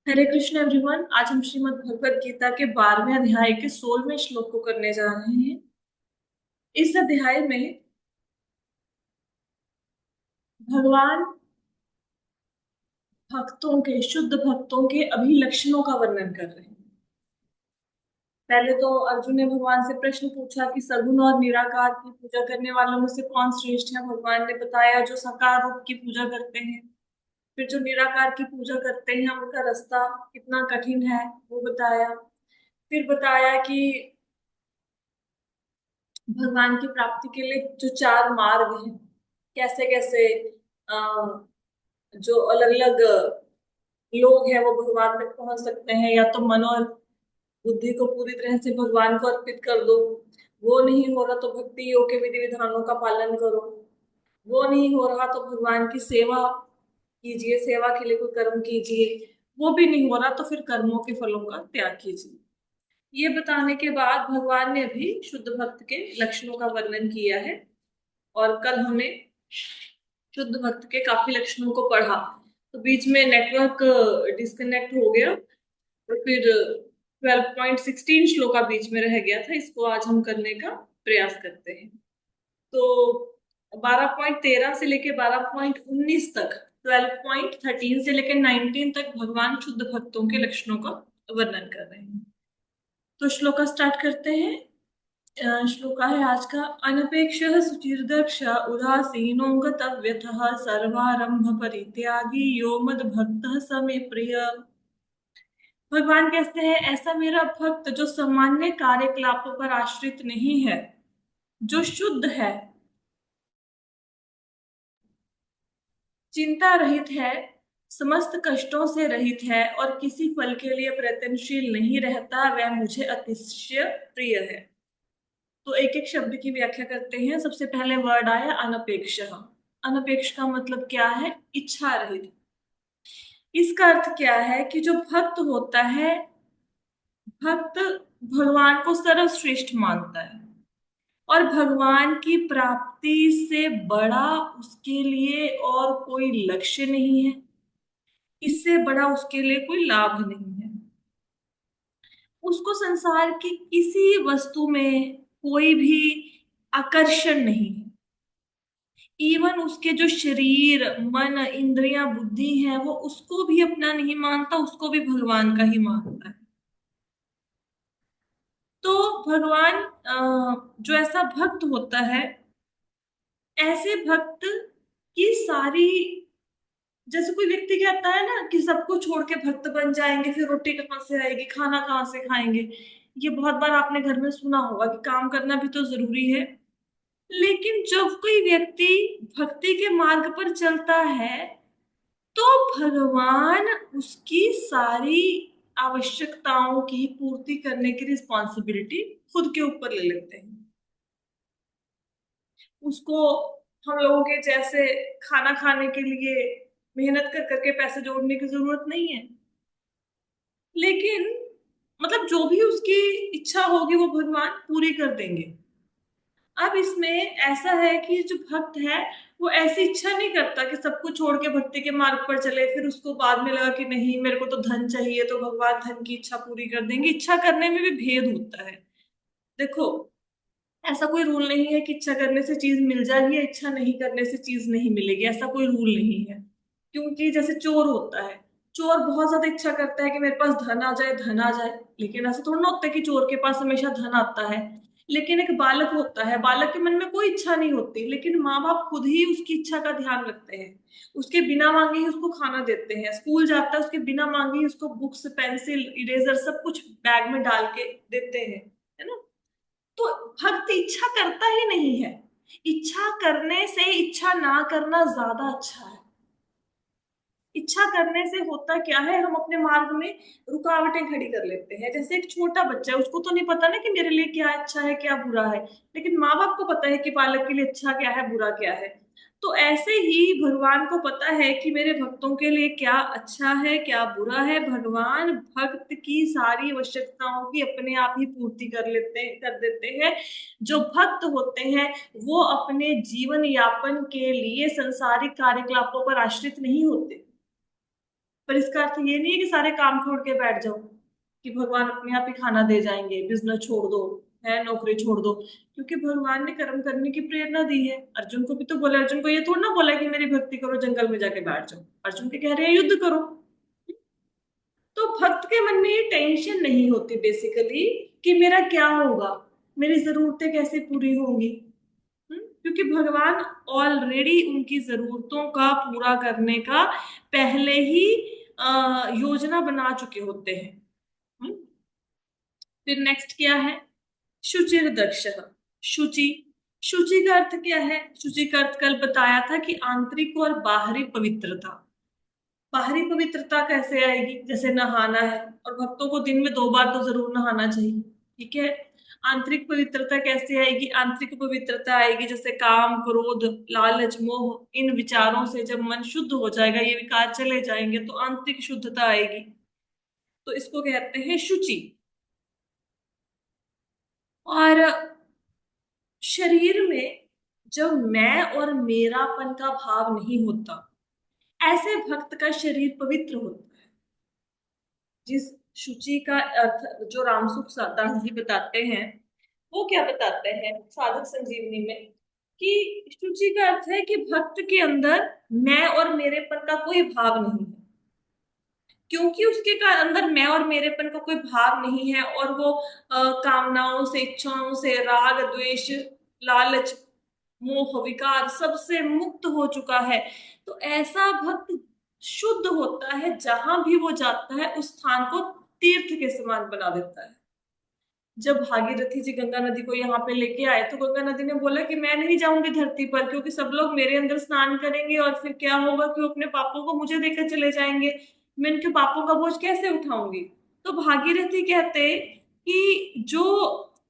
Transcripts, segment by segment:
हरे Krishna everyone. आज हम श्रीमद् भगवत गीता के 12वें अध्याय के 16वें श्लोक को करने जा रहे हैं। इस अध्याय में भगवान भक्तों के शुद्ध भक्तों के अभिलक्षणों का वर्णन कर रहे हैं। पहले तो अर्जुन ने भगवान से प्रश्न पूछा कि सगुण और निराकार की पूजा करने वालों में से कौन श्रेष्ठ है। भगवान ने बताया जो साकार रूप की पूजा करते हैं। फिर जो निराकार की पूजा करते हैं उनका रास्ता कितना कठिन है वो बताया। फिर बताया कि भगवान की प्राप्ति के लिए जो चार मार्ग हैं, कैसे कैसे जो अलग अलग लोग हैं वो भगवान तक पहुंच सकते हैं। या तो मन और बुद्धि को पूरी तरह से भगवान को अर्पित कर दो, वो नहीं हो रहा तो भक्ति योग के विधि विधानों का पालन करो, वो नहीं हो रहा तो भगवान की सेवा कीजिए, सेवा के लिए कोई कर्म कीजिए, वो भी नहीं हो रहा तो फिर कर्मों के फलों का त्याग कीजिए। ये बताने के बाद भगवान ने भी शुद्ध भक्त के लक्षणों का वर्णन किया है। और कल हमने शुद्ध भक्त के काफी लक्षणों को पढ़ा, तो बीच में नेटवर्क डिस्कनेक्ट हो गया और फिर 12.16 श्लोका बीच में रह गया था। इसको आज हम करने का प्रयास करते हैं। तो 12.13 से लेके 12.19 तक, 12.13 से लेके 19 तक भगवान शुद्ध भक्तों के लक्षणों का वर्णन कर रहे हैं। तो श्लोका स्टार्ट करते हैं। श्लोका है आज का। अनपेक्षः सुचिर्दक्ष उदासीनो गतव्यथः सर्वारंभ परित्यागी यो मद भक्तः स मे प्रिय। भगवान कहते हैं ऐसा मेरा भक्त जो सामान्य कार्यकलापों पर आश्रित नहीं है, जो शुद्ध है, चिंता रहित है, समस्त कष्टों से रहित है और किसी फल के लिए प्रयत्नशील नहीं रहता, वह मुझे अतिशय प्रिय है। तो एक एक शब्द की व्याख्या करते हैं। सबसे पहले वर्ड आया अनपेक्ष। अनपेक्ष का मतलब क्या है? इच्छा रहित। इसका अर्थ क्या है कि जो भक्त होता है, भक्त भगवान को सर्वश्रेष्ठ मानता है और भगवान की प्राप्ति से बड़ा उसके लिए और कोई लक्ष्य नहीं है, इससे बड़ा उसके लिए कोई लाभ नहीं है। उसको संसार की किसी वस्तु में कोई भी आकर्षण नहीं है। इवन उसके जो शरीर मन इंद्रियां बुद्धि है वो उसको भी अपना नहीं मानता, उसको भी भगवान का ही मानता है। तो भगवान जो ऐसा भक्त होता है, ऐसे भक्त की सारी, जैसे कोई व्यक्ति कहता है ना कि सबको छोड़ के भक्त बन जाएंगे, फिर रोटी कहाँ से आएगी, खाना कहाँ से खाएंगे। ये बहुत बार आपने घर में सुना होगा कि काम करना भी तो जरूरी है। लेकिन जब कोई व्यक्ति भक्ति के मार्ग पर चलता है तो भगवान उसकी सारी आवश्यकताओं की पूर्ति करने की रिस्पॉन्सिबिलिटी खुद के ऊपर ले लेते हैं। उसको हम लोगों के जैसे खाना खाने के लिए मेहनत कर करके पैसे जोड़ने की जरूरत नहीं है। लेकिन मतलब जो भी उसकी इच्छा होगी वो भगवान पूरी कर देंगे। अब इसमें ऐसा है कि जो भक्त है वो ऐसी इच्छा नहीं करता कि सब कुछ छोड़ के भक्ति के मार्ग पर चले, फिर उसको बाद में लगा कि नहीं मेरे को तो धन चाहिए तो भगवान धन की इच्छा पूरी कर देंगे। इच्छा करने में भी भेद होता है। देखो, ऐसा कोई रूल नहीं है कि इच्छा करने से चीज मिल जाएगी या इच्छा नहीं करने से चीज नहीं मिलेगी, ऐसा कोई रूल नहीं है। क्योंकि जैसे चोर होता है, चोर बहुत ज्यादा इच्छा करता है कि मेरे पास धन आ जाए, धन आ जाए। लेकिन ऐसा थोड़ा ना होता है कि चोर के पास हमेशा धन आता है। लेकिन एक बालक होता है, बालक के मन में कोई इच्छा नहीं होती, लेकिन माँ बाप खुद ही उसकी इच्छा का ध्यान रखते हैं। उसके बिना मांगे ही उसको खाना देते हैं, स्कूल जाता है उसके बिना मांगे ही उसको बुक्स पेंसिल इरेजर सब कुछ बैग में डाल के देते हैं, है ना। तो भक्त इच्छा करता ही नहीं है। इच्छा करने से इच्छा ना करना ज्यादा अच्छा है। इच्छा करने से होता क्या है, हम अपने मार्ग में रुकावटें खड़ी कर लेते हैं। जैसे एक छोटा बच्चा है, उसको तो नहीं पता ना कि मेरे लिए क्या अच्छा है क्या बुरा है, लेकिन माँ बाप को पता है कि बालक के लिए अच्छा क्या है बुरा क्या है। तो ऐसे ही भगवान को पता है कि मेरे भक्तों के लिए क्या अच्छा है क्या बुरा है। भगवान भक्त की सारी आवश्यकताओं की अपने आप ही पूर्ति कर देते हैं। जो भक्त होते हैं वो अपने जीवन यापन के लिए संसारिक कार्यकलापों पर आश्रित नहीं होते। पर इसका अर्थ ये नहीं है कि सारे काम छोड़ के बैठ जाओ, कि भगवान अपने आप ही खाना दे जाएंगे, बिजनेस छोड़ दो, है नौकरी छोड़ दो। क्योंकि भगवान ने कर्म करने की प्रेरणा दी है। अर्जुन को भी तो बोला, अर्जुन को ये थोड़ा ना बोला कि मेरी भक्ति करो जंगल में जाके बैठ जाओ, अर्जुन के कह रहे हैं युद्ध करो। तो भक्त के मन में ये टेंशन नहीं होती बेसिकली कि मेरा क्या होगा, मेरी जरूरतें कैसे पूरी होंगी। क्योंकि भगवान ऑलरेडी उनकी जरूरतों का पूरा करने का पहले ही योजना बना चुके होते हैं। हम्म? फिर नेक्स्ट क्या है, शुचिर दक्ष। शुचि, शुचि का अर्थ क्या है? शुचि का अर्थ कल बताया था कि आंतरिक और बाहरी पवित्रता। बाहरी पवित्रता कैसे आएगी? जैसे नहाना है, और भक्तों को दिन में 2 बार तो जरूर नहाना चाहिए, ठीक है। आंतरिक पवित्रता कैसे आएगी? आंतरिक पवित्रता आएगी जैसे काम, क्रोध, लालच, मोह, इन विचारों से जब मन शुद्ध हो जाएगा, ये विकार चले जाएंगे, तो आंतरिक शुद्धता आएगी। तो इसको कहते हैं शुचि। और शरीर में जब मैं और मेरापन का भाव नहीं होता, ऐसे भक्त का शरीर पवित्र होता है। जिस शुचि का अर्थ जो रामसुख दास जी बताते हैं, वो क्या बताते हैं साधक संजीवनी में, कि शुचि का अर्थ है कि भक्त के अंदर मैं और मेरेपन का कोई भाव नहीं है। क्योंकि उसके अंदर मैं और मेरेपन का कोई भाव नहीं है, और वो कामनाओं से, इच्छाओं से, राग, द्वेष, लालच, मोह, विकार सबसे मुक्त हो चुका है। तो ऐसा भक्त शुद्ध होता है, जहां भी वो जाता है उस स्थान को तीर्थ के समान बना देता है। जब भागीरथी जी गंगा नदी को यहाँ पे लेके आए, तो गंगा नदी ने बोला कि मैं नहीं जाऊंगी धरती पर, क्योंकि सब लोग मेरे अंदर स्नान करेंगे और फिर क्या होगा कि वो अपने पापों को मुझे देकर चले जाएंगे, मैं इनके पापों का बोझ कैसे उठाऊंगी। तो भागीरथी कहते कि जो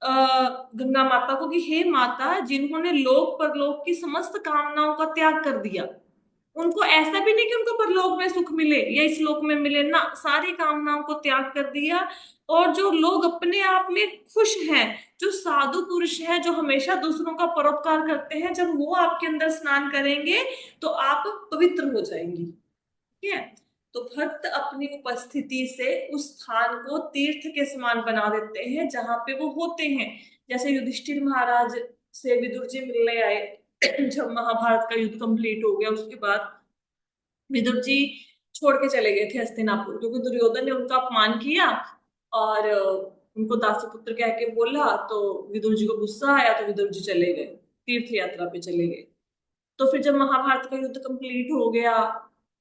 गंगा माता को, कि हे माता, जिन्होंने लोक परलोक की समस्त कामनाओं का त्याग कर दिया, उनको ऐसा भी नहीं कि उनको परलोक में सुख मिले या इस लोक में मिले ना, सारी कामनाओं को त्याग कर दिया। और जो लोग अपने आप में खुश हैं, जो साधु पुरुष हैं, जो हमेशा दूसरों का परोपकार करते हैं, जब वो आपके अंदर स्नान करेंगे तो आप पवित्र हो जाएंगी, ठीक है। तो भक्त अपनी उपस्थिति से उस स्थान को तीर्थ के समान बना देते हैं जहां पे वो होते हैं। जैसे युधिष्ठिर महाराज से विदुर जी मिलने आए जब महाभारत का युद्ध कंप्लीट हो गया, उसके बाद विदुर जी छोड़ के चले गए थे हस्तिनापुर, क्योंकि दुर्योधन ने उनका अपमान किया और उनको दासपुत्र कह के बोला। तो विदुर जी को गुस्सा आया, तो विदुर जी चले गए, तीर्थ यात्रा पे चले गए। तो फिर जब महाभारत का युद्ध कंप्लीट हो गया,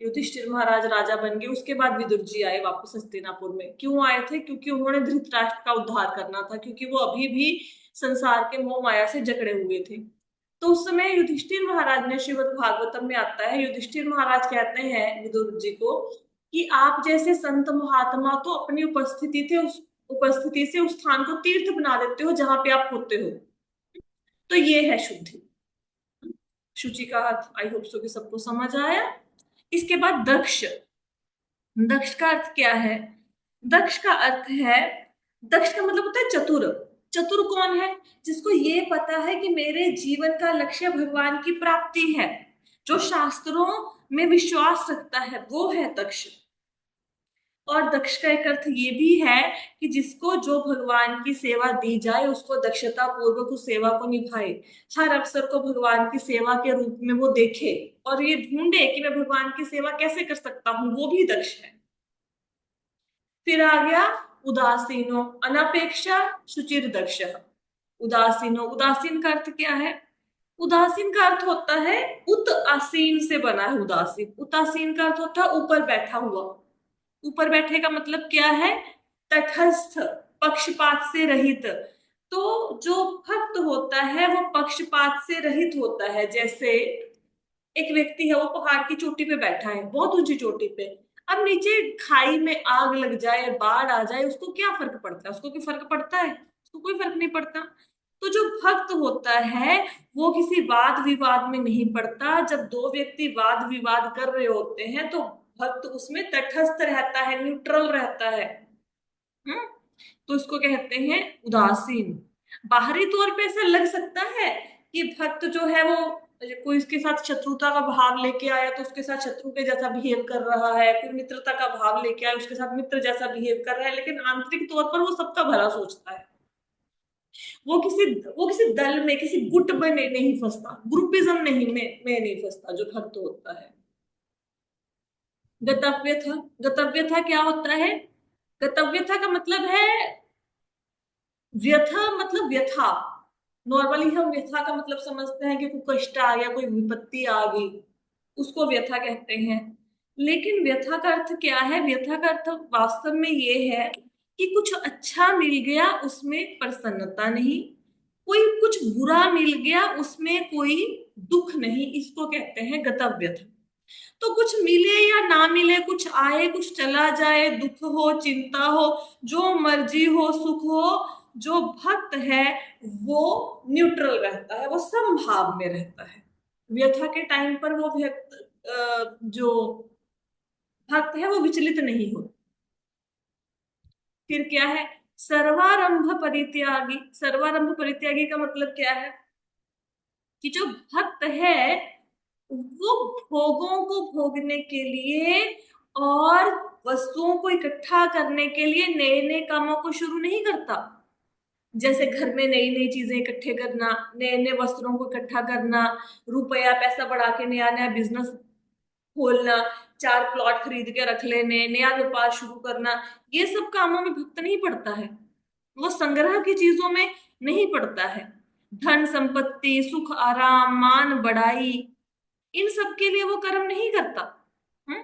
युधिष्ठिर महाराज राजा बन गए, उसके बाद विदुर जी आए वापस हस्तिनापुर में। क्यों आए थे? क्योंकि उन्होंने धृतराष्ट्र का उद्धार करना था, क्योंकि वो अभी भी संसार के मोह माया से जकड़े हुए थे। तो उस समय युधिष्ठिर महाराज ने, श्रीमद् भागवतम में आता है, युधिष्ठिर महाराज कहते हैं विदुर जी को कि आप जैसे संत महात्मा तो अपनी उपस्थिति से उस स्थान को तीर्थ बना देते हो जहां पे आप होते हो। तो ये है शुद्धि। शुचि का अर्थ आई होप सो कि सबको समझ आया। इसके बाद दक्ष। दक्ष का अर्थ क्या है? दक्ष का अर्थ है, दक्ष का मतलब होता है चतुर। चतुर कौन है? जिसको ये पता है कि मेरे जीवन का लक्ष्य भगवान की प्राप्ति है, जो शास्त्रों में विश्वास रखता है, वो है दक्ष। और दक्ष का एक अर्थ ये भी है कि जिसको जो भगवान की सेवा दी जाए उसको दक्षता पूर्वक उस सेवा को निभाए, हर अवसर को भगवान की सेवा के रूप में वो देखे और ये ढूंढे कि मैं भगवान की सेवा कैसे कर सकता हूँ, वो भी दक्ष है। फिर आ गया उदासीनो अनपेक्षा शुचिर दक्ष। उदासीनो, उदासीन का अर्थ क्या है? उदासीन का अर्थ होता है, उत आसीन से बना है उदासीन। उदासीन का अर्थ होता है ऊपर बैठा हुआ। ऊपर बैठे का मतलब क्या है? तटस्थ, पक्षपात से रहित। तो जो भक्त होता है वो पक्षपात से रहित होता है। जैसे एक व्यक्ति है, वो पहाड़ की चोटी पे बैठा है, बहुत ऊंची चोटी पे। अब नीचे खाई में आग लग जाए, बाढ़ आ जाए, उसको क्या फर्क पड़ता है? उसको कोई फर्क पड़ता है? उसको कोई फर्क नहीं पड़ता। तो जो भक्त होता है वो किसी वाद विवाद में नहीं पड़ता। जब दो व्यक्ति वाद विवाद कर रहे होते हैं तो भक्त उसमें तटस्थ रहता है, न्यूट्रल रहता है। हम्म। तो इसको कहते हैं उदासीन। बाहरी तौर पे ऐसा लग सकता है कि भक्त जो है वो कोई उसके साथ शत्रुता का भाव लेके आया तो उसके साथ शत्रु के जैसा बिहेव कर रहा है, कोई मित्रता का भाव लेके आया उसके साथ मित्र जैसा बिहेव कर रहा है, लेकिन आंतरिक तौर पर वो सबका भला सोचता है। वो किसी दल में, किसी गुट में नहीं फंसता, ग्रुपिज्म में नहीं फंसता जो भक्त होता है। गतव्य था, गतव्य था क्या होता है? गतव्य था का मतलब है व्यथा, मतलब व्यथा। नॉर्मली हम व्यथा का मतलब समझते हैं कि कोई कष्ट आ गया, कोई विपत्ति आ गई, उसको व्यथा कहते हैं। लेकिन व्यथा का अर्थ क्या है? व्यथा का अर्थ वास्तव में ये है कि कुछ अच्छा मिल गया उसमें प्रसन्नता नहीं, कोई कुछ बुरा मिल गया उसमें कोई दुख नहीं, इसको कहते हैं गतव्यथा। तो कुछ मिले या ना मिले, कुछ आए कुछ चला जाए, दुख हो चिंता हो, जो मर्जी हो सुख हो, जो भक्त है वो न्यूट्रल रहता है, वो समभाव में रहता है। व्यथा के टाइम पर वो जो भक्त है वो विचलित नहीं होता। फिर क्या है? सर्वारंभ परित्यागी। सर्वारंभ परित्यागी का मतलब क्या है? कि जो भक्त है वो भोगों को भोगने के लिए और वस्तुओं को इकट्ठा करने के लिए नए नए कामों को शुरू नहीं करता। जैसे घर में नई नई चीजें इकट्ठे करना, नए नए वस्त्रों को इकट्ठा करना, रुपया पैसा बढ़ा के नया नया बिजनेस खोलना, चार प्लॉट खरीद के रख लेने, नया व्यापार शुरू करना, ये सब कामों में भक्त नहीं पड़ता है। वो संग्रह की चीजों में नहीं पड़ता है। धन संपत्ति सुख आराम मान बढ़ाई, इन सब के लिए वो कर्म नहीं करता। हम्म?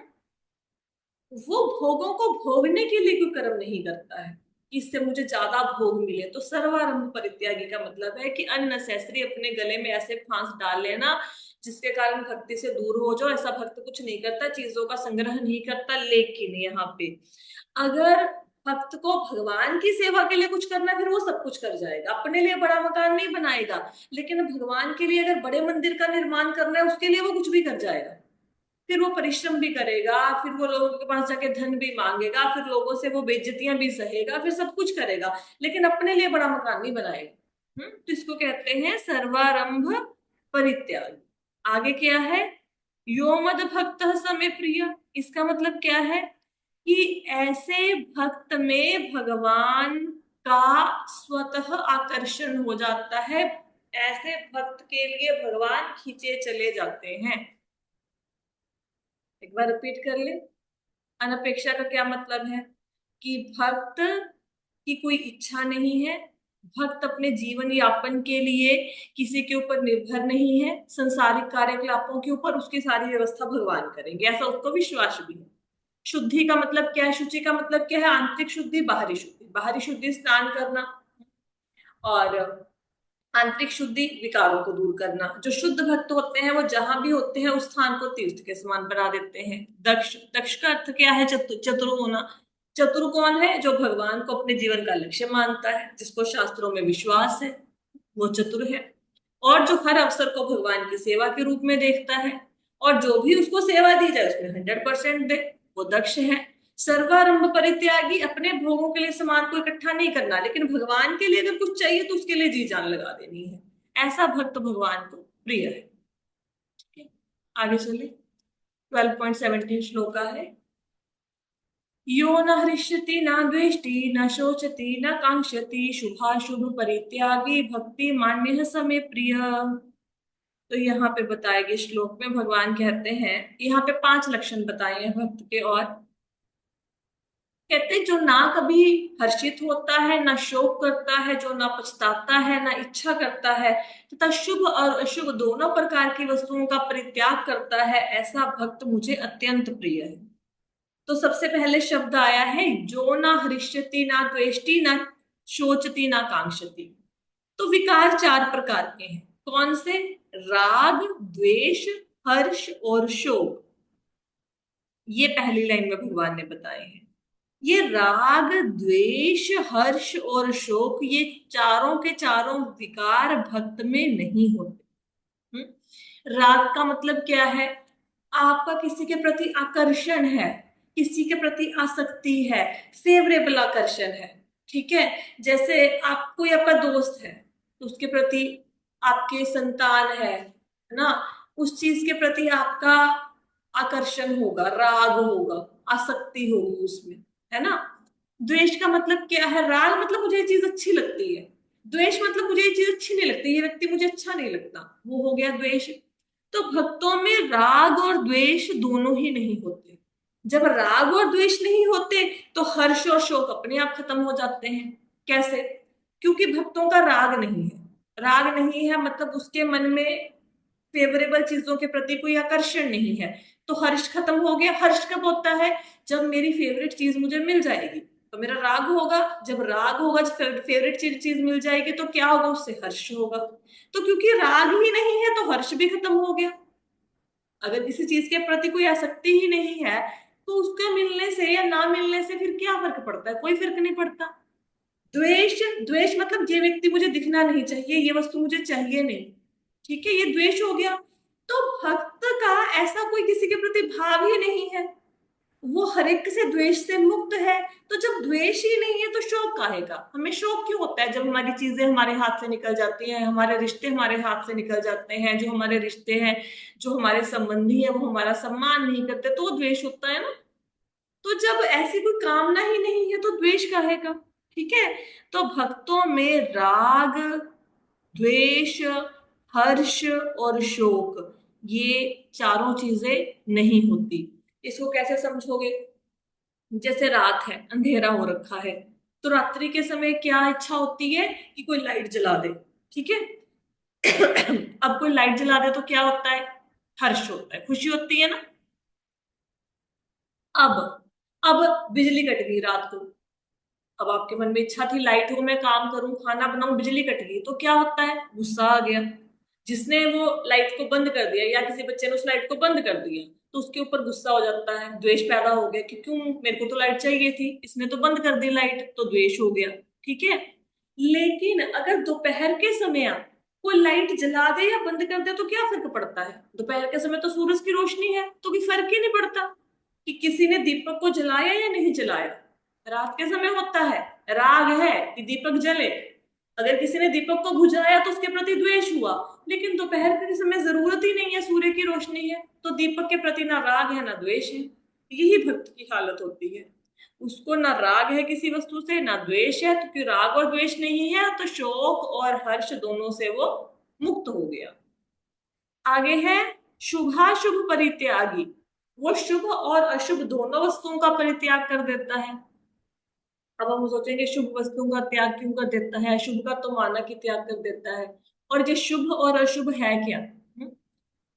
वो भोगों को भोगने के लिए कोई कर्म नहीं करता है कि इससे मुझे ज्यादा भोग मिले। तो सर्वारंभ परित्यागी का मतलब है कि अननेसेसरी अपने गले में ऐसे फांस डाल लेना जिसके कारण भक्ति से दूर हो जाओ, ऐसा भक्त कुछ नहीं करता, चीजों का संग्रह नहीं करता। लेकिन यहाँ पे अगर भक्त को भगवान की सेवा के लिए कुछ करना, फिर वो सब कुछ कर जाएगा। अपने लिए बड़ा मकान नहीं बनाएगा, लेकिन भगवान के लिए अगर बड़े मंदिर का निर्माण करना है उसके लिए वो कुछ भी कर जाएगा। फिर वो परिश्रम भी करेगा, फिर वो लोगों के पास जाके धन भी मांगेगा, फिर लोगों से वो बेइज्जतियां भी सहेगा, फिर सब कुछ करेगा, लेकिन अपने लिए बड़ा मकान नहीं बनाएगा। तो इसको कहते हैं सर्वारंभ परित्याग। आगे क्या है? यो मद भक्त समे प्रिय। इसका मतलब क्या है? कि ऐसे भक्त में भगवान का स्वतः आकर्षण हो जाता है, ऐसे भक्त के लिए भगवान खींचे चले जाते हैं। एक बार रिपीट कर ले। अनपेक्षा का क्या मतलब है? कि भक्त की कोई इच्छा नहीं है, भक्त अपने जीवन यापन के लिए किसी के ऊपर निर्भर नहीं है, संसारिक कार्यकलापों के ऊपर उसकी सारी व्यवस्था भगवान करेंगे, ऐसा उसको विश्वास भी है। शुद्धि का मतलब क्या है? शुचि का मतलब क्या है? आंतरिक शुद्धि बाहरी शुद्धि। बाहरी शुद्धि स्नान करना, और आंतरिक शुद्धि विकारों को दूर करना। जो शुद्ध भक्त होते हैं वो जहां भी होते हैं उस स्थान को तीर्थ के समान बना देते हैं। दक्ष, दक्ष का अर्थ क्या है? चतुर होना। चतुर कौन है? जो भगवान को अपने जीवन का लक्ष्य मानता है, जिसको शास्त्रों में विश्वास है, वो चतुर है। और जो हर अवसर को भगवान की सेवा के रूप में देखता है, और जो भी उसको सेवा दी जाए उसमें 100% दे, वो दक्ष है। सर्वारंभ परित्यागी, अपने भोगों के लिए सामान को इकट्ठा नहीं करना, लेकिन भगवान के लिए अगर कुछ चाहिए तो उसके लिए जी जान लगा देनी है। ऐसा भक्त भगवान को प्रिय है। ठीक है, आगे चले। 12.17 श्लोक है। यो न हृष्यति न द्वेष्टि न शोचति न कांक्षति शुभाशुभ परित्यागी भक्ति मान्य समे प्रिय। तो यहाँ पे बताए गए श्लोक में भगवान कहते हैं, यहाँ पे 5 लक्षण बताए हैं भक्त के। और कहते जो ना कभी हर्षित होता है, ना शोक करता है, जो ना पछताता है, ना इच्छा करता है, तथा शुभ और अशुभ दोनों प्रकार की वस्तुओं का परित्याग करता है, ऐसा भक्त मुझे अत्यंत प्रिय है। तो सबसे पहले शब्द आया है जो ना हृष्यति ना द्वेष्टि ना शोचति ना कांक्षति। तो विकार 4 प्रकार के हैं। कौन से? राग, द्वेष, हर्ष और शोक। ये पहली लाइन में भगवान ने बताए हैं। ये राग, द्वेष, हर्ष और शोक, ये चारों के चारों विकार भक्त में नहीं होते। राग का मतलब क्या है? आपका किसी के प्रति आकर्षण है, किसी के प्रति आसक्ति है, फेवरेबल आकर्षण है। ठीक है, जैसे आप कोई आपका दोस्त है तो उसके प्रति आपके संतान है, है ना, उस चीज के प्रति आपका आकर्षण होगा, राग होगा, आसक्ति होगी उसमें, है ना। द्वेष का मतलब क्या है? राग मतलब मुझे ये चीज अच्छी लगती है, द्वेष मतलब मुझे ये चीज अच्छी नहीं लगती, ये व्यक्ति मुझे अच्छा नहीं लगता, वो हो गया द्वेष। तो भक्तों में राग और द्वेष दोनों ही नहीं होते। जब राग और द्वेष नहीं होते तो हर्ष और शोक अपने आप खत्म हो जाते हैं। कैसे? क्योंकि भक्तों का राग नहीं है। राग नहीं है मतलब उसके मन में फेवरेबल चीजों के प्रति कोई आकर्षण नहीं है। तो हर्ष खत्म हो गया। हर्ष कब होता है? जब मेरी फेवरेट चीज मुझे मिल जाएगी तो मेरा राग होगा। जब राग होगा, जब फेवरेट चीज मिल जाएगी तो क्या होगा? उससे हर्ष होगा। तो क्योंकि राग ही नहीं है तो हर्ष भी खत्म हो गया। अगर किसी चीज के प्रति कोई आसक्ति ही नहीं है तो उसके मिलने से या ना मिलने से फिर क्या फर्क पड़ता है? कोई फर्क नहीं पड़ता। द्वेष, द्वेष मतलब ये व्यक्ति मुझे दिखना नहीं चाहिए, ये वस्तु मुझे चाहिए नहीं, ठीक है, ये द्वेष हो गया। तो भक्त का ऐसा कोई किसी के प्रति भाव ही नहीं है, वो हर एक से द्वेष से मुक्त है। तो जब द्वेष ही नहीं है तो शोक काहे का? हमें शोक क्यों होता है जब हमारी चीजें हमारे हाथ से निकल जाती हैं, हमारे रिश्ते हमारे हाथ से निकल जाते हैं, जो हमारे रिश्ते हैं, जो हमारे संबंधी हैं वो हमारा सम्मान नहीं करते, तो द्वेष होता है ना। तो जब ऐसी कोई कामना ही नहीं है तो द्वेष काहे का? ठीक है। तो भक्तों में राग, द्वेष, हर्ष और शोक, ये चारों चीजें नहीं होती। इसको कैसे समझोगे? जैसे रात है, अंधेरा हो रखा है, तो रात्रि के समय क्या इच्छा होती है कि कोई लाइट जला दे, ठीक है। अब कोई लाइट जला दे तो क्या होता है? हर्ष होता है, खुशी होती है ना। अब अब बिजली कट गई रात को। अब आपके मन में इच्छा थी लाइट हो, मैं काम करूं, खाना बनाऊं, बिजली कट गई तो क्या होता है? गुस्सा आ गया। जिसने वो लाइट को बंद कर दिया या किसी बच्चे ने उस लाइट को बंद कर दिया तो उसके ऊपर गुस्सा हो जाता है, द्वेष पैदा हो गया कि क्यों, मेरे को तो लाइट चाहिए थी, इसने तो बंद कर दी लाइट, तो द्वेष हो गया। ठीक है। लेकिन अगर दोपहर के समय कोई लाइट जला दे या बंद कर दे तो क्या फर्क पड़ता है? दोपहर के समय तो सूरज की रोशनी है तो कोई फर्क ही नहीं पड़ता कि किसी ने दीपक को जलाया या नहीं जलाया। रात के समय होता है, राग है कि दीपक जले, अगर किसी ने दीपक को बुझाया तो उसके प्रति द्वेष हुआ। लेकिन दोपहर के समय जरूरत ही नहीं है, सूर्य की रोशनी है, तो दीपक के प्रति ना राग है ना द्वेष है। यही भक्त की हालत होती है, उसको ना राग है किसी वस्तु से ना द्वेष है, तो क्योंकि राग और द्वेष नहीं है तो शोक और हर्ष दोनों से वो मुक्त हो गया। आगे है शुभाशुभ परित्यागी। वो शुभ और अशुभ दोनों वस्तुओं का परित्याग कर देता है। अब हम सोचेंगे शुभ वस्तुओं का त्याग क्यों कर देता है? अशुभ का तो माना कि त्याग कर देता है। और ये शुभ और अशुभ है क्या?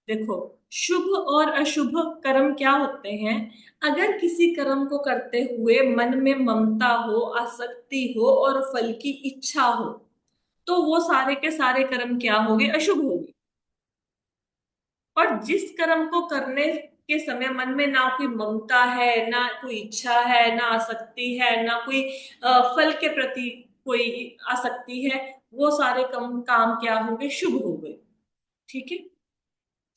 देखो, शुभ और अशुभ कर्म क्या होते हैं? अगर किसी कर्म को करते हुए मन में ममता हो, आसक्ति हो और फल की इच्छा हो तो वो सारे के सारे कर्म क्या होंगे? अशुभ होंगे। और जिस कर्म को करने के समय मन में ना कोई ममता है, ना कोई इच्छा है, ना आसक्ति है, ना कोई फल के प्रति कोई आसक्ति है, वो सारे काम क्या होंगे? शुभ हो गए। ठीक है,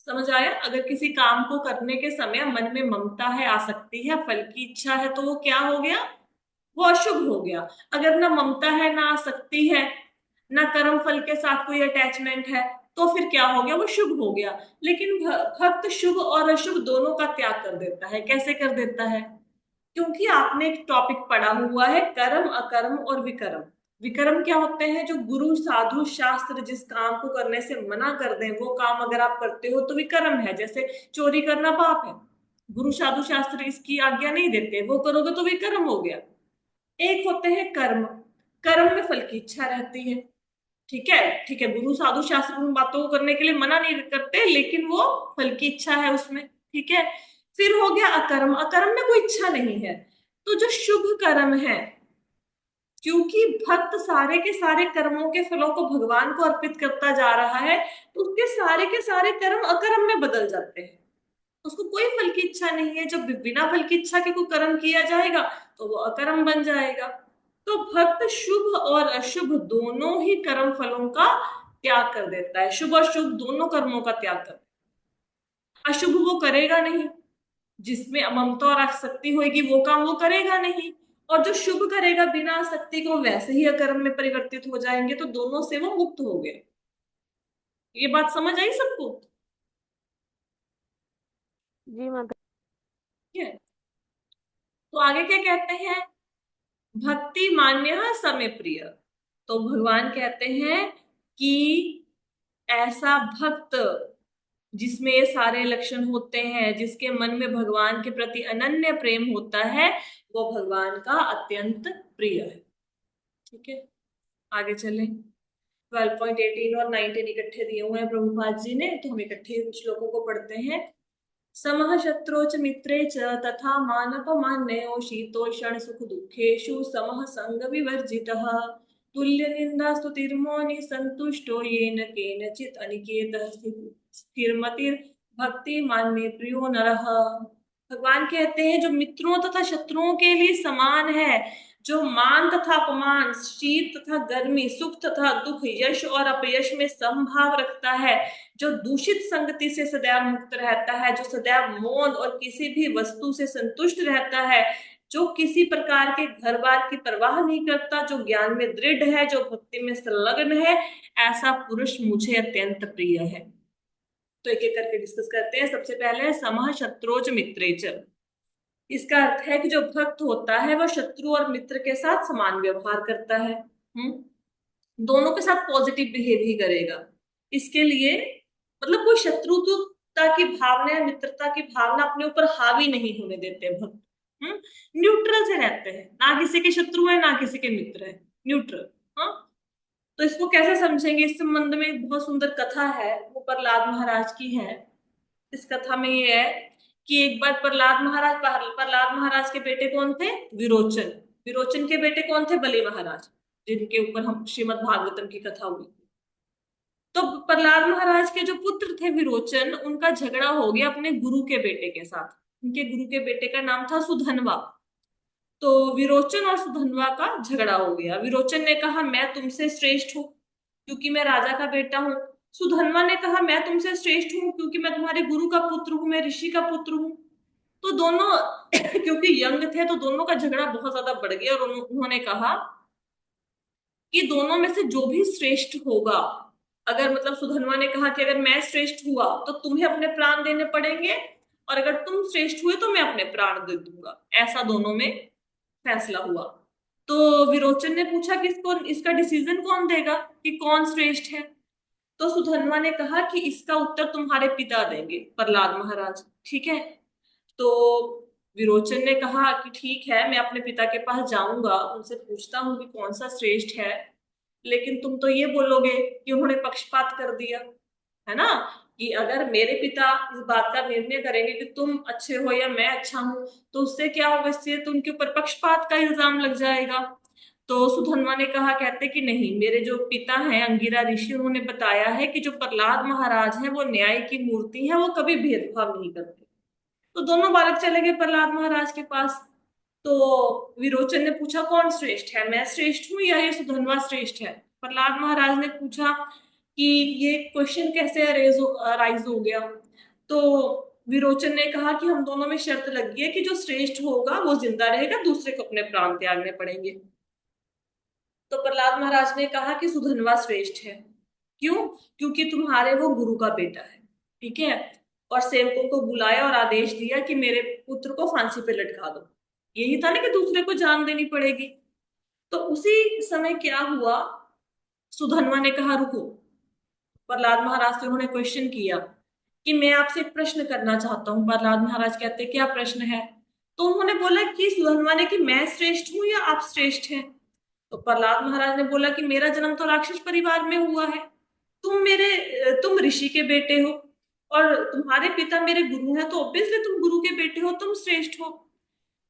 समझ आया? अगर किसी काम को करने के समय मन में ममता है, आसक्ति है, फल की इच्छा है तो वो क्या हो गया? वो अशुभ हो गया। अगर ना ममता है ना आसक्ति है, ना कर्म फल के साथ कोई अटैचमेंट है, तो फिर क्या हो गया? वो शुभ हो गया। लेकिन भक्त शुभ और अशुभ दोनों का त्याग कर देता है। कैसे कर देता है? क्योंकि आपने एक टॉपिक पढ़ा हुआ है, कर्म, अकर्म और विकर्म। विकर्म क्या होते हैं? जो गुरु साधु शास्त्र जिस काम को करने से मना कर दें वो काम अगर आप करते हो तो विकर्म है। जैसे चोरी करना पाप है, गुरु साधु शास्त्र इसकी आज्ञा नहीं देते, वो करोगे तो विकर्म हो गया। एक होते हैं कर्म, कर्म में फल की इच्छा रहती है। ठीक है, ठीक है, गुरु साधु शास्त्र उन बातों को करने के लिए मना नहीं करते लेकिन वो फल की इच्छा है उसमें। ठीक है। फिर हो गया अकर्म, अकर्म में कोई इच्छा नहीं है। तो जो शुभ कर्म है, क्योंकि भक्त सारे के सारे कर्मों के फलों को भगवान को अर्पित करता जा रहा है तो उसके सारे के सारे कर्म अकर्म में बदल जाते हैं। उसको कोई फल की इच्छा नहीं है, जब बिना फल की इच्छा के कोई कर्म किया जाएगा तो वो अकर्म बन जाएगा। तो भक्त शुभ और अशुभ दोनों ही कर्म फलों का त्याग कर देता है, शुभ और शुभ दोनों कर्मों का त्याग कर। अशुभ वो करेगा नहीं, जिसमें ममता और आसक्ति होगी वो काम वो करेगा नहीं। और जो शुभ करेगा बिना आसक्ति को वैसे ही अकर्म में परिवर्तित हो जाएंगे, तो दोनों से वो मुक्त हो गए। ये बात समझ आई सबको? जी माता। ठीक है। तो आगे क्या कहते हैं, भक्ति मान्य समय प्रिय। तो भगवान कहते हैं कि ऐसा भक्त जिसमें ये सारे लक्षण होते हैं, जिसके मन में भगवान के प्रति अनन्य प्रेम होता है, वो भगवान का अत्यंत प्रिय है। ठीक है, आगे चलें। 12.18 और 19 इकट्ठे दिए हुए हैं प्रभुपाद जी ने, तो हम इकट्ठे इन श्लोकों को पढ़ते हैं। समः शत्रौ च मित्रे च तथा मानपमान्ययो शीतोषण सुख दुःखेषु समः संग विवर्जितः तुल्य निंदा स्तुतिर्मौनि संतुष्टो येन केनचित् अनिकेतः स्थिरमतिर् भक्ति मान्य प्रियो नरः। भगवान कहते हैं जो मित्रों तथा शत्रुओं के लिए समान है, जो मान तथा अपमान, शीत तथा गर्मी, सुख तथा दुख, यश और अपयश में समभाव रखता है, जो दूषित संगति से सदैव मुक्त रहता है, जो सदैव मौन और किसी भी वस्तु से संतुष्ट रहता है, जो किसी प्रकार के घर बार की परवाह नहीं करता, जो ज्ञान में दृढ़ है, जो भक्ति में संलग्न है, ऐसा पुरुष मुझे अत्यंत प्रिय है। तो एक एक करके डिस्कस करते हैं। सबसे पहले समः शत्रुज मित्रेच। इसका अर्थ है कि जो भक्त होता है वह शत्रु और मित्र के साथ समान व्यवहार करता है। दोनों के साथ पॉजिटिव बिहेव ही करेगा। इसके लिए मतलब कोई शत्रुता की भावना या मित्रता की भावना अपने ऊपर हावी नहीं होने देते भक्त। न्यूट्रल से रहते हैं, ना किसी के शत्रु है ना किसी के मित्र है, न्यूट्रल। हाँ, तो इसको कैसे समझेंगे, इस संबंध में एक बहुत सुंदर कथा है, वो प्रहलाद महाराज की है। इस कथा में ये है कि एक बार प्रहलाद महाराज के बेटे कौन थे, विरोचन। विरोचन के बेटे कौन थे, बलि महाराज, जिनके ऊपर हम श्रीमद् भागवतम की कथा हुई। तो प्रहलाद महाराज के जो पुत्र थे विरोचन, उनका झगड़ा हो गया अपने गुरु के बेटे के साथ। उनके गुरु के बेटे का नाम था सुधनवा। तो विरोचन और सुधनवा का झगड़ा हो गया। विरोचन ने कहा मैं तुमसे श्रेष्ठ हूँ क्योंकि मैं राजा का बेटा हूँ। सुधनवा ने कहा मैं तुमसे श्रेष्ठ हूँ क्योंकि मैं तुम्हारे गुरु का पुत्र हूँ, मैं ऋषि का पुत्र हूँ। तो दोनों क्योंकि यंग थे तो दोनों का झगड़ा बहुत ज्यादा बढ़ गया और उन्होंने कहा कि दोनों में से जो भी श्रेष्ठ होगा, अगर मतलब सुधनवा ने कहा कि अगर मैं श्रेष्ठ हुआ तो तुम्हें अपने प्राण देने पड़ेंगे, और अगर तुम श्रेष्ठ हुए तो मैं अपने प्राण दे दूंगा। ऐसा दोनों में फैसला हुआ। तो विरोचन ने पूछा कि इसको इसका डिसीजन कौन देगा कि कौन श्रेष्ठ है। तो सुधनवा ने कहा कि इसका उत्तर तुम्हारे पिता देंगे, प्रहलाद महाराज। ठीक है। तो विरोचन ने कहा कि ठीक है, मैं अपने पिता के पास जाऊंगा, उनसे पूछता हूँ कि कौन सा श्रेष्ठ है। लेकिन तुम तो ये बोलोगे कि उन्होंने पक्षपात कर दिया, है ना, कि अगर मेरे पिता इस बात का निर्णय करेंगे कि तुम अच्छे हो या मैं अच्छा हूं, तो उससे क्या होगा, इससे तो उनके ऊपर पक्षपात का इल्जाम लग जाएगा। तो सुधनवा ने कहा, कहते कि नहीं, मेरे जो पिता हैं अंगिरा ऋषि, उन्होंने बताया है कि जो प्रहलाद महाराज हैं वो न्याय की मूर्ति है, वो कभी भेदभाव नहीं करते। तो दोनों बालक चले गए प्रहलाद महाराज के पास। तो विरोचन ने पूछा कौन श्रेष्ठ है, मैं श्रेष्ठ हूं या ये सुधनवा श्रेष्ठ है। प्रहलाद महाराज ने पूछा कि ये क्वेश्चन कैसे अराइज हो गया। तो विरोचन ने कहा कि हम दोनों में शर्त लगी है कि जो श्रेष्ठ होगा वो जिंदा रहेगा, दूसरे को अपने प्राण त्यागने पड़ेंगे। तो प्रहलाद महाराज ने कहा कि सुधनवा श्रेष्ठ है। क्यों? क्योंकि तुम्हारे वो गुरु का बेटा है। ठीक है। और सेवकों को बुलाया और आदेश दिया कि मेरे पुत्र को फांसी पे लटका दो। यही था ना कि दूसरे को जान देनी पड़ेगी। तो उसी समय क्या हुआ, सुधनवा ने कहा रुको। प्रहलाद महाराज से उन्होंने क्वेश्चन किया कि मैं आपसे एक प्रश्न करना चाहता हूँ। प्रहलाद महाराज कहते क्या प्रश्न है। तो उन्होंने बोला कि सुधनवा ने कि मैं श्रेष्ठ हूँ या आप श्रेष्ठ हैं। तो प्रहलाद महाराज ने बोला कि मेरा जन्म तो राक्षस परिवार में हुआ है, तुम ऋषि के बेटे हो, और तुम्हारे पिता मेरे गुरु हैं, तो ऑब्वियसली तुम गुरु के बेटे हो, तुम श्रेष्ठ हो।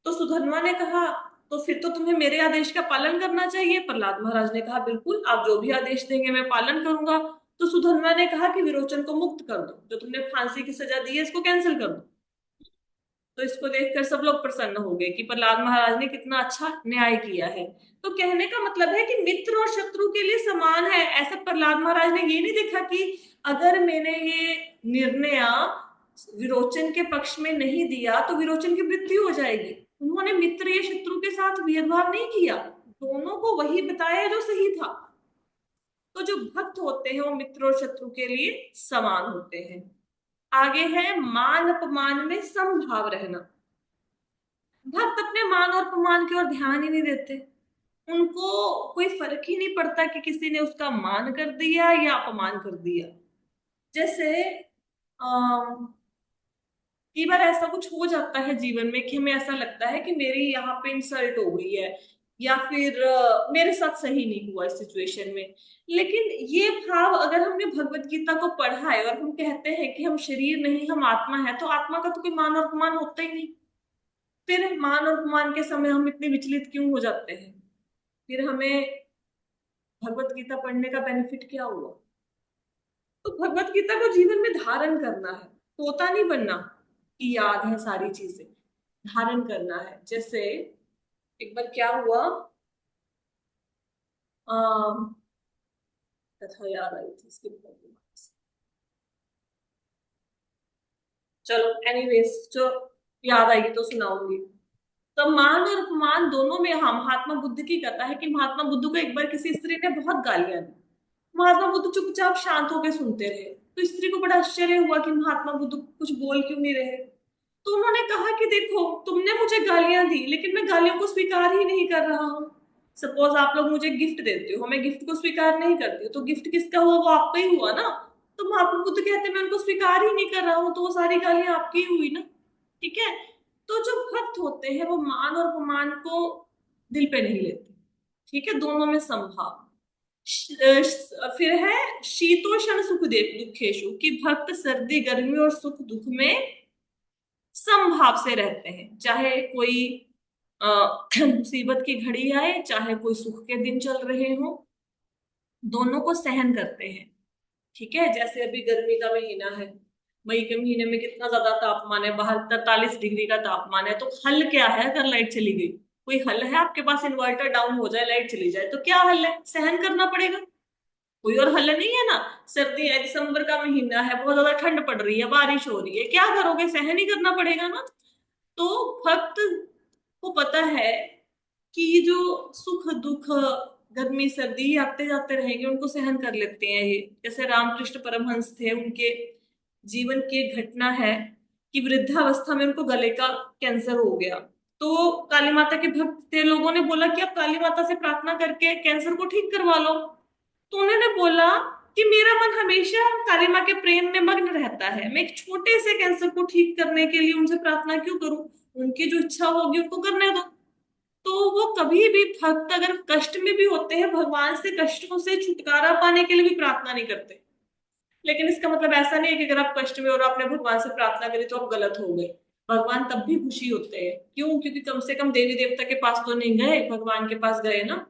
तो सुधनवा ने कहा तो फिर तो तुम्हें मेरे आदेश का पालन करना चाहिए। प्रहलाद महाराज ने कहा बिल्कुल, आप जो भी आदेश देंगे मैं पालन करूंगा। तो सुधनवा ने कहा कि विरोचन को मुक्त कर दो, जो तुमने फांसी की सजा दी है इसको कैंसिल कर दो। तो इसको देखकर सब लोग प्रसन्न हो गए कि प्रहलाद महाराज ने कितना अच्छा न्याय किया है। तो कहने का मतलब है कि मित्र और शत्रु के लिए समान है। ऐसा प्रहलाद महाराज ने ये नहीं देखा कि अगर मैंने ये निर्णय विरोचन के पक्ष में नहीं दिया तो विरोचन की मृत्यु हो जाएगी। उन्होंने मित्र या शत्रु के साथ भेदभाव नहीं किया, दोनों को वही बताया जो सही था। तो जो भक्त होते हैं वो मित्र और शत्रु के लिए समान होते हैं। आगे है मान अपमान में समभाव रहना। भक्त अपने मान और अपमान की ओर ध्यान ही नहीं देते। उनको कोई फर्क ही नहीं पड़ता कि किसी ने उसका मान कर दिया या अपमान कर दिया। जैसे कई बार ऐसा कुछ हो जाता है जीवन में कि हमें ऐसा लगता है कि मेरी यहाँ पे इंसल्ट हो गई है, या फिर मेरे साथ सही नहीं हुआ इस सिचुएशन में। लेकिन ये भाव अगर हमने भगवत गीता को पढ़ा है और हम कहते हैं कि हम शरीर नहीं हम आत्मा है, तो आत्मा का तो कोई मान और अपमान होता ही नहीं। फिर मान और अपमान के समय हम इतने विचलित क्यों हो जाते हैं? फिर हमें भगवत गीता पढ़ने का बेनिफिट क्या हुआ? तो भगवत गीता को जीवन में धारण करना है, तोता नहीं बनना कि याद है सारी चीजें। धारण करना है। जैसे एक बार क्या हुआ, अम, कथा याद आई थी इसके ऊपर। चलो एनीवेज, जो याद आएगी तो सुनाऊंगी। तो मान और अपमान दोनों में हम महात्मा बुद्ध की कथा है कि महात्मा बुद्ध को एक बार किसी स्त्री ने बहुत गालियां दी। महात्मा बुद्ध चुपचाप शांत होकर सुनते रहे। तो स्त्री को बड़ा आश्चर्य हुआ कि महात्मा बुद्ध कुछ बोल क्यों नहीं रहे। तो उन्होंने कहा कि देखो, तुमने मुझे गालियां दी लेकिन मैं गालियों को स्वीकार ही नहीं कर रहा हूँ। सपोज आप लोग मुझे गिफ्ट देते हो, मैं गिफ्ट को स्वीकार नहीं करती हूँ, तो गिफ्ट किसका हुआ? वो आपका ही हुआ ना। तो महात्मा बुद्ध कहते हैं मैं उनको स्वीकार ही नहीं कर रहा हूँ, तो वो सारी गालियां आपकी ही हुई ना। ठीक है। तो जो भक्त होते हैं वो मान और अपमान को दिल पे नहीं लेते। ठीक है, दोनों में संभाव। फिर है शीतोष्ण सुख देव दुखेशु, कि भक्त सर्दी गर्मी और सुख दुख में समभाव से रहते हैं। चाहे कोई अ, मुसीबत की घड़ी आए, चाहे कोई सुख के दिन चल रहे हो, दोनों को सहन करते हैं। ठीक है। जैसे अभी गर्मी का महीना है, मई के महीने में कितना ज्यादा तापमान है, बाहर 43 डिग्री का तापमान है। तो हल क्या है? अगर लाइट चली गई, कोई हल है आपके पास? इन्वर्टर डाउन हो जाए, लाइट चली जाए, तो क्या हल है? सहन करना पड़ेगा। कोई और हल नहीं है ना। सर्दी है, दिसंबर का महीना है, बहुत ज्यादा ठंड पड़ रही है, बारिश हो रही है, क्या करोगे? सहन ही करना पड़ेगा ना। तो भक्त को पता है कि ये जो सुख दुख गर्मी सर्दी आते जाते रहेंगे, उनको सहन कर लेते हैं ये। जैसे रामकृष्ण परमहंस थे, उनके जीवन की एक घटना है कि वृद्धावस्था में उनको गले का कैंसर हो गया। तो काली माता के भक्त थे, लोगों ने बोला कि आप काली माता से प्रार्थना करके कैंसर को ठीक करवा लो। तो उन्होंने बोला कि मेरा मन हमेशा काली माँ के प्रेम में मग्न रहता है, मैं एक छोटे से कैंसर को ठीक करने के लिए उनसे प्रार्थना क्यों करूं? उनकी जो इच्छा होगी उनको करने दो। तो वो कभी भी, भक्त अगर कष्ट में भी होते हैं, भगवान से कष्टों से छुटकारा पाने के लिए भी प्रार्थना नहीं करते। लेकिन इसका मतलब ऐसा नहीं है कि अगर आप कष्ट में और आपने भगवान से प्रार्थना करी तो आप गलत हो गए। भगवान तब भी खुशी होते हैं। क्यों? क्योंकि कम से कम देवी देवता के पास तो नहीं गए, भगवान के पास गए ना।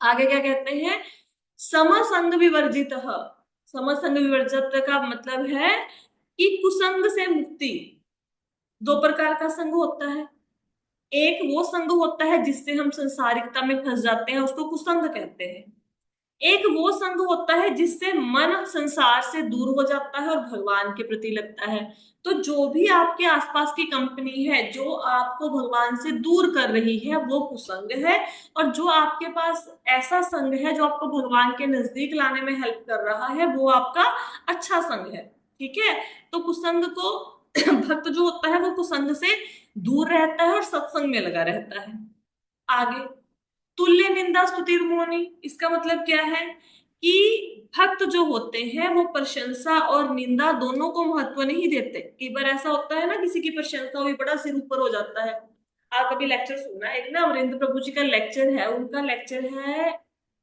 आगे क्या कहते हैं? समसंग विवर्जित। समसंग विवर्जित का मतलब है कि कुसंग से मुक्ति। दो प्रकार का संग होता है। एक वो संग होता है जिससे हम संसारिकता में फंस जाते हैं, उसको कुसंग कहते हैं। एक वो संग होता है जिससे मन संसार से दूर हो जाता है और भगवान के प्रति लगता है। तो जो भी आपके आसपास की कंपनी है जो आपको भगवान से दूर कर रही है, वो कुसंग है। और जो आपके पास ऐसा संग है जो आपको भगवान के नजदीक लाने में हेल्प कर रहा है, वो आपका अच्छा संग है। ठीक है। तो कुसंग को भक्त जो होता है वो कुसंग से दूर रहता है और सत्संग में लगा रहता है। आगे तुल्य निंदा स्तुतिर्मोनि, इसका मतलब क्या है कि भक्त जो होते हैं वो प्रशंसा और निंदा दोनों को महत्व नहीं देते। कई बार ऐसा होता है ना, किसी की प्रशंसा हुई, बड़ा सिर ऊपर हो जाता है। आप कभी लेक्चर सुनना, एक ना अमरिंद प्रभु जी का लेक्चर है, उनका लेक्चर है,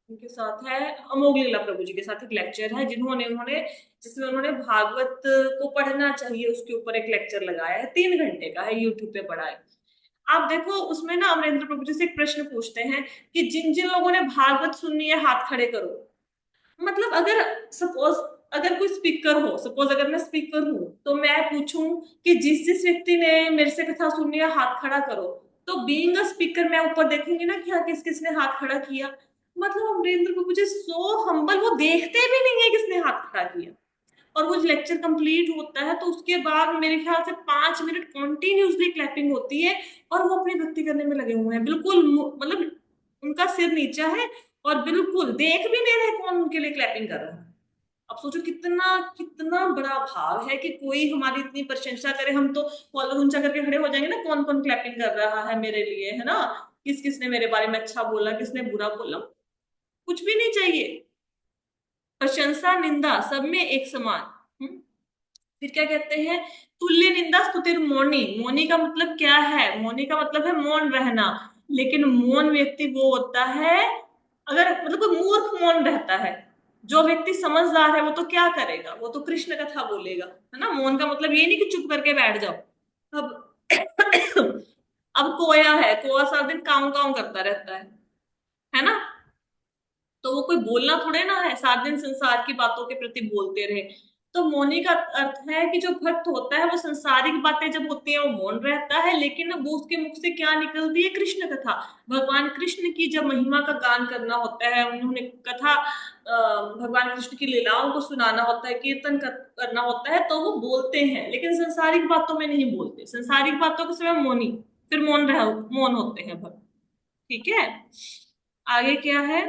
उनके साथ है अमोघ लीला प्रभु जी के साथ एक लेक्चर है, जिन्होंने उन्होंने जिसमें उन्होंने भागवत को पढ़ना चाहिए उसके ऊपर एक लेक्चर लगाया है, 3 घंटे का है, यूट्यूब पे पढ़ा है। आप देखो उसमें ना अमरेंद्र प्रभु जी से एक प्रश्न पूछते हैं कि जिन जिन लोगों ने भागवत सुननी है हाथ खड़े करो। मतलब अगर सपोज, अगर कोई स्पीकर हो, सपोज अगर मैं स्पीकर हूं तो मैं पूछूं कि जिस जिस व्यक्ति ने मेरे से कथा सुननी है हाथ खड़ा करो, तो बीइंग अ स्पीकर मैं ऊपर देखूंगी ना कि हाँ किस किसने हाथ खड़ा किया। मतलब अमरेंद्र प्रभु जी सो हम्बल, वो देखते भी नहीं है किसने हाथ खड़ा किया। और वो लेक्चर कंप्लीट होता है तो उसके बाद मेरे ख्याल से 5 मिनट कॉन्टिन्यूसली क्लैपिंग होती है। और वो अपनी भक्ति करने में लगे हुए हैं, बिल्कुल मतलब उनका सिर नीचा है और बिल्कुल देख भी नहीं रहे कौन उनके लिए क्लैपिंग कर रहा है। अब सोचो कितना कितना बड़ा भाव है कि कोई हमारी इतनी प्रशंसा करे, हम तो कॉलर ऊंचा करके खड़े हो जाएंगे ना, कौन कौन क्लैपिंग कर रहा है मेरे लिए, है ना, किस किसने मेरे बारे में अच्छा बोला, किसने बुरा बोला। कुछ भी नहीं चाहिए, प्रशंसा निंदा सब में एक समान। फिर क्या कहते हैं, तुल्य निंदा स्तुतिर मौनी। मौनी का मतलब क्या है, मौनी का मतलब है मौन रहना। लेकिन मौन व्यक्ति वो होता है, अगर मतलब कोई मूर्ख मौन रहता है, जो व्यक्ति समझदार है वो तो क्या करेगा, वो तो कृष्ण कथा बोलेगा, है ना। मौन का मतलब ये नहीं कि चुप करके बैठ जाओ। अब अब कोया है, कोया सारा दिन काउं काउं करता रहता है ना, तो वो कोई बोलना थोड़े ना है, सात दिन संसार की बातों के प्रति बोलते रहे। तो मौनी का अर्थ है कि जो भक्त होता है वो संसारिक बातें जब होती है वो मौन रहता है, लेकिन वो उसके मुख से क्या निकलती है, कृष्ण कथा। भगवान कृष्ण की जब महिमा का गान करना होता है, उन्होंने कथा भगवान कृष्ण की लीलाओं को सुनाना होता है, कीर्तन करना होता है, तो वो बोलते हैं, लेकिन संसारिक बातों में नहीं बोलते। संसारिक बातों के समय मौनी, फिर मौन होते हैं भक्त। ठीक है, आगे क्या है,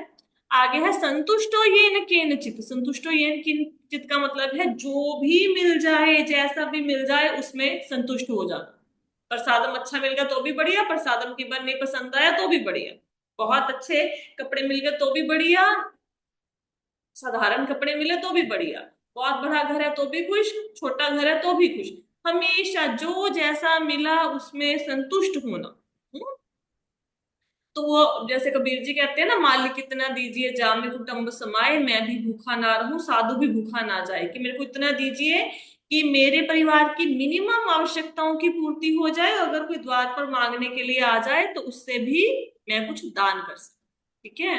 आगे है संतुष्टो येन केनचित। संतुष्टो येन किंचित का मतलब है जो भी मिल जाए, जैसा भी मिल जाए उसमें संतुष्ट हो जाना। प्रसादम अच्छा मिल गया तो भी बढ़िया, प्रसादम की बार नहीं पसंद आया तो भी बढ़िया, बहुत अच्छे कपड़े मिल गए तो भी बढ़िया, साधारण कपड़े मिले तो भी बढ़िया, बहुत बड़ा घर है तो भी खुश, छोटा घर है तो भी खुश। हमेशा जो जैसा मिला उसमें संतुष्ट होना। हम्म? तो वो जैसे कबीर जी कहते हैं ना, मालिक इतना दीजिए जामे कुटुंब समाए, मैं भी भूखा ना रहूं साधु भी भूखा ना जाए, कि मेरे को इतना दीजिए कि मेरे परिवार की मिनिमम आवश्यकताओं की पूर्ति हो जाए, अगर कोई द्वार पर मांगने के लिए आ जाए तो उससे भी मैं कुछ दान कर सकूं। ठीक है,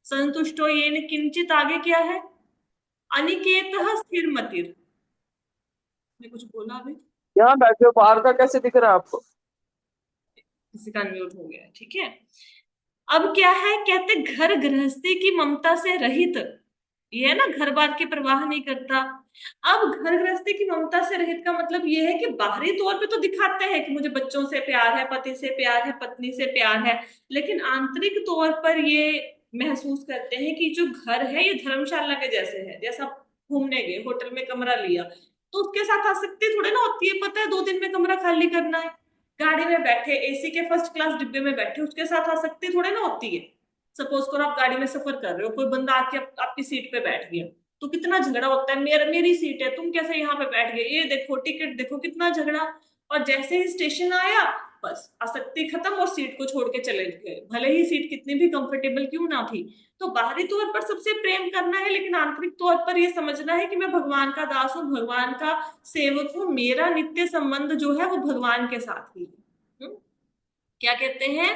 संतुष्टो ये किंचित, आगे क्या है, अनिकेत स्थिर मतिर। मैं कुछ बोला अभी, यहाँ बैठे हो, बाहर का कैसे दिख रहा है आपको? किसी का म्यूट हो गया है, ठीक है। अब क्या है, कहते घर गृहस्थी की ममता से रहित, ये है ना, घर बार की परवाह नहीं करता। अब घर गृहस्थी की ममता से रहित का मतलब ये है कि बाहरी तौर पे तो दिखाते हैं कि मुझे बच्चों से प्यार है, पति से प्यार है, पत्नी से प्यार है, लेकिन आंतरिक तौर पर ये महसूस करते हैं कि जो घर है ये धर्मशाला के जैसे है। जैसा घूमने गए, होटल में कमरा लिया, तो उसके साथ आसक्ति थोड़ी ना होती है, पता है 2 दिन में कमरा खाली करना है। गाड़ी में बैठे, एसी के फर्स्ट क्लास डिब्बे में बैठे, उसके साथ आसक्ति थोड़े ना होती है। सपोज करो आप गाड़ी में सफर कर रहे हो, कोई बंदा आके आपकी सीट पे बैठ गया, तो कितना झगड़ा होता है, मेरी सीट है, तुम कैसे यहाँ पे बैठ गए, ये देखो टिकट देखो, कितना झगड़ा। और जैसे ही स्टेशन आया, बस आसक्ति खत्म और सीट को छोड़ के चले गए, भले ही सीट कितनी भी कंफर्टेबल क्यों ना थी। तो बाहरी तौर पर सबसे प्रेम करना है, लेकिन आंतरिक तौर पर यह समझना है कि मैं भगवान का दास हूँ, भगवान का सेवक हूँ, मेरा नित्य संबंध जो है वो भगवान के साथ ही है। क्या कहते हैं,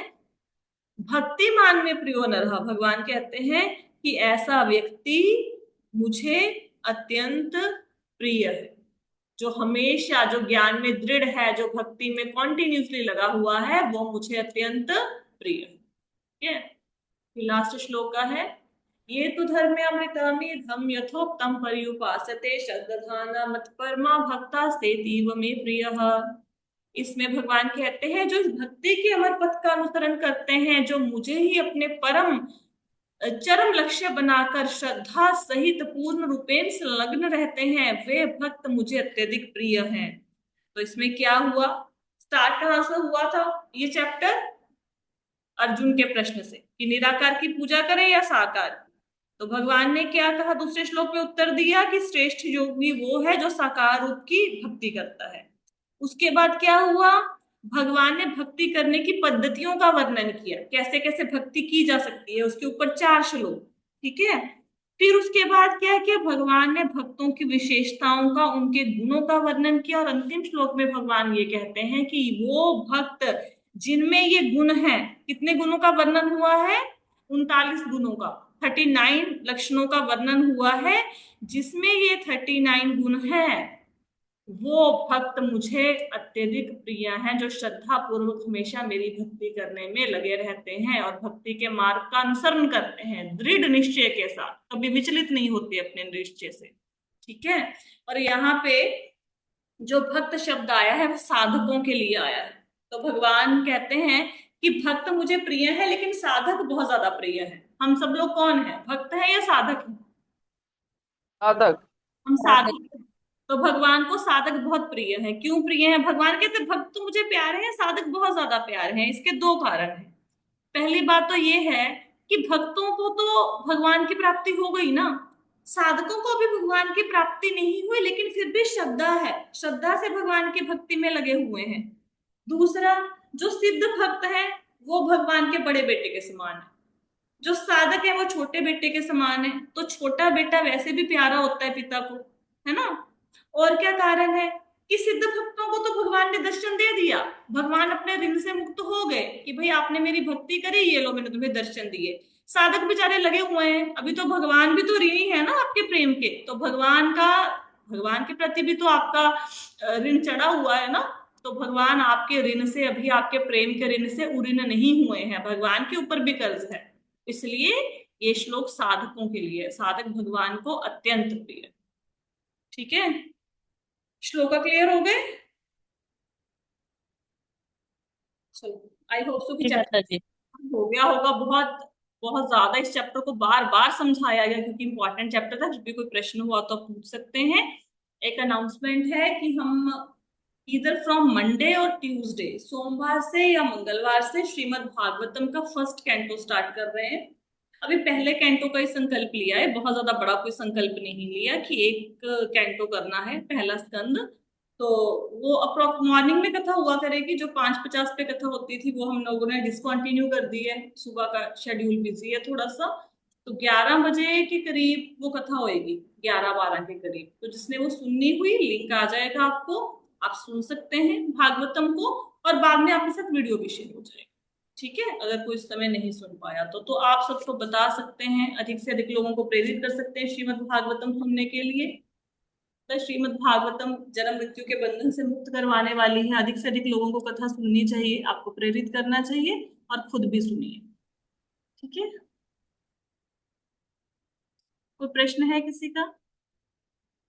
भक्तिमान में प्रियो नरः। भगवान कहते हैं कि ऐसा व्यक्ति मुझे अत्यंत प्रिय है, जो हमेशा, जो ज्ञान में दृढ़ है, जो भक्ति में कॉन्टिन्यूसली लगा हुआ है, वो मुझे अत्यंत प्रिय है। ठीक है, लास्ट श्लोक का है, ये तो धर्म अमृतमी धम यथोक्तम पर्युपासते श्रद्धाना मत परमा भक्ता स्तेतीव मे प्रिय। इसमें भगवान कहते हैं जो इस भक्ति के अमर पथ का अनुसरण करते हैं, जो मुझे ही अपने परम चरम लक्ष्य बनाकर श्रद्धा सहित पूर्ण रूपेण संलग्न रहते हैं, वे भक्त मुझे अत्यधिक प्रिय हैं। तो इसमें क्या हुआ, स्टार्ट कहां से हुआ था ये चैप्टर, अर्जुन के प्रश्न से कि निराकार की पूजा करें या साकार की। तो भगवान ने क्या कहा, दूसरे श्लोक में उत्तर दिया कि श्रेष्ठ योगी वो है जो साकार रूप की भक्ति करता है। उसके बाद क्या हुआ, भगवान ने भक्ति करने की पद्धतियों का वर्णन किया, कैसे कैसे भक्ति की जा सकती है, उसके ऊपर 4 श्लोक। ठीक है, फिर उसके बाद क्या किया, भगवान ने भक्तों की विशेषताओं का, उनके गुणों का वर्णन किया, और अंतिम श्लोक में भगवान ये कहते हैं कि वो भक्त जिनमें ये गुण है, कितने गुणों का वर्णन हुआ है, 39 गुणों का, 39 लक्षणों का वर्णन हुआ है, जिसमें ये 39 गुण है, वो भक्त मुझे अत्यधिक प्रिय हैं, जो श्रद्धा पूर्वक हमेशा मेरी भक्ति करने में लगे रहते हैं और भक्ति के मार्ग का अनुसरण करते हैं दृढ़ निश्चय के साथ, कभी विचलित नहीं होते अपने निश्चय से। ठीक है, और यहाँ पे जो भक्त शब्द आया है वो साधकों के लिए आया है। तो भगवान कहते हैं कि भक्त मुझे प्रिय है, लेकिन साधक बहुत ज्यादा प्रिय है। हम सब लोग कौन है, भक्त है या साधक है? साधक। हम साधक। साधक हैं। तो भगवान को साधक बहुत प्रिय है। क्यों प्रिय है? भगवान कहते भक्त तो मुझे प्यारे हैं, साधक बहुत ज्यादा प्यारे हैं। इसके दो कारण हैं। पहली बात तो ये है कि भक्तों को तो भगवान की प्राप्ति हो गई ना, साधकों को अभी भगवान की प्राप्ति नहीं हुई, लेकिन फिर भी श्रद्धा है, श्रद्धा से भगवान की भक्ति में लगे हुए हैं। दूसरा, जो सिद्ध भक्त है वो भगवान के बड़े बेटे के समान है, जो साधक है वो छोटे बेटे के समान है। तो छोटा बेटा वैसे भी प्यारा होता है पिता को, है ना। और क्या कारण है कि सिद्ध भक्तों को तो भगवान ने दर्शन दे दिया, भगवान अपने ऋण से मुक्त हो गए कि भाई आपने मेरी भक्ति करी, ये लो मैंने तुम्हें दर्शन दिए। साधक बेचारे लगे हुए हैं, अभी तो भगवान भी तो ऋणी है ना आपके प्रेम के, तो भगवान के प्रति भी तो आपका ऋण चढ़ा हुआ है ना। तो भगवान आपके ऋण से, अभी आपके प्रेम के ऋण से उऋण नहीं हुए हैं, भगवान के ऊपर भी कर्ज है। इसलिए ये श्लोक साधकों के लिए, साधक भगवान को अत्यंत प्रिय है। ठीक है, श्लोक क्लियर हो गए? चलो, आई होप सो कि जी माता चैप्टर जी। हो गया होगा। बहुत बहुत ज्यादा इस चैप्टर को बार बार समझाया गया क्योंकि इंपॉर्टेंट चैप्टर था। जब भी कोई प्रश्न हुआ तो आप पूछ सकते हैं। एक अनाउंसमेंट है कि हम इधर फ्रॉम मंडे और ट्यूसडे, सोमवार से या मंगलवार से श्रीमद् भागवतम का फर्स्ट कैंटो स्टार्ट कर रहे हैं। अभी पहले कैंटो का ही संकल्प लिया है, बहुत ज्यादा बड़ा कोई संकल्प नहीं लिया कि एक कैंटो करना है, पहला स्कंद। तो वो अप्रोक्स मॉर्निंग में कथा हुआ करेगी, जो 5:50 पे कथा होती थी वो हम लोगों ने डिसकंटिन्यू कर दी है, सुबह का शेड्यूल बिजी है थोड़ा सा। तो 11 बजे के करीब वो कथा होएगी, 11-12 के करीब। तो जिसने वो सुननी हुई, लिंक आ जाएगा आपको, आप सुन सकते हैं भागवतम को, और बाद में आपके साथ वीडियो भी शेयर हो जाएगा। ठीक है, अगर कोई इस समय नहीं सुन पाया तो आप सबको बता सकते हैं, अधिक से अधिक लोगों को प्रेरित कर सकते हैं श्रीमद् भागवतम सुनने के लिए। तो श्रीमद् भागवतम जन्म मृत्यु के बंधन से मुक्त करवाने वाली है, अधिक से अधिक लोगों को कथा सुननी चाहिए, आपको प्रेरित करना चाहिए और खुद भी सुनिए। ठीक है, कोई प्रश्न है किसी का?